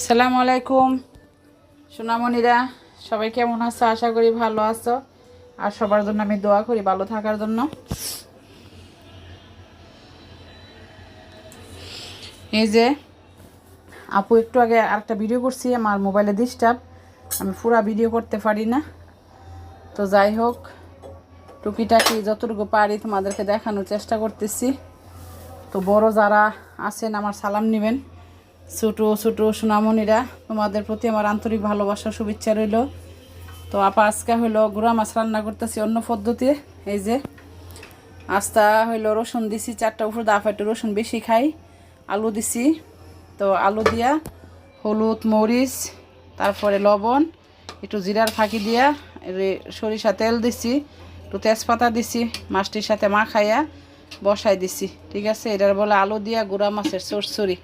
আসসালামু আলাইকুম সোনামণিরা, সবাই কেমন আছো? আশা করি ভালো আছো। আর সবার জন্য আমি দোয়া করি ভালো থাকার জন্য। এই যে আপু একটু আগে আরেকটা ভিডিও করছি, আমার মোবাইলে ডিস্টার্ব, আমি পুরো ভিডিও করতে পারি না। তো যাই হোক, টুকিটাকি যতটুকু পারি তোমাদেরকে দেখানোর চেষ্টা করতেছি। তো বড় যারা আছেন আমার সালাম নেবেন, ছোটো ছোটো সোনামণিরা তোমাদের প্রতি আমার আন্তরিক ভালোবাসা শুভেচ্ছা রইল। তো আপা আজকে হইলো গুঁড়া মাছ রান্না করতেছি অন্য পদ্ধতিতে। এই যে আস্তা হইলো রসুন দিছি 4টা উপর, দাফা একটু রসুন বেশি খাই। আলু দিছি, তো আলু দিয়া হলুদ মরিচ তারপরে লবণ একটু জিরার ফাঁকি দিয়া সরিষা তেল দিছি, একটু তেজপাতা দিছি, মাছটির সাথে মাখাইয়া বসাই দিছি। ঠিক আছে, এটার বলে আলু দিয়া গুঁড়া মাছের চরচড়ি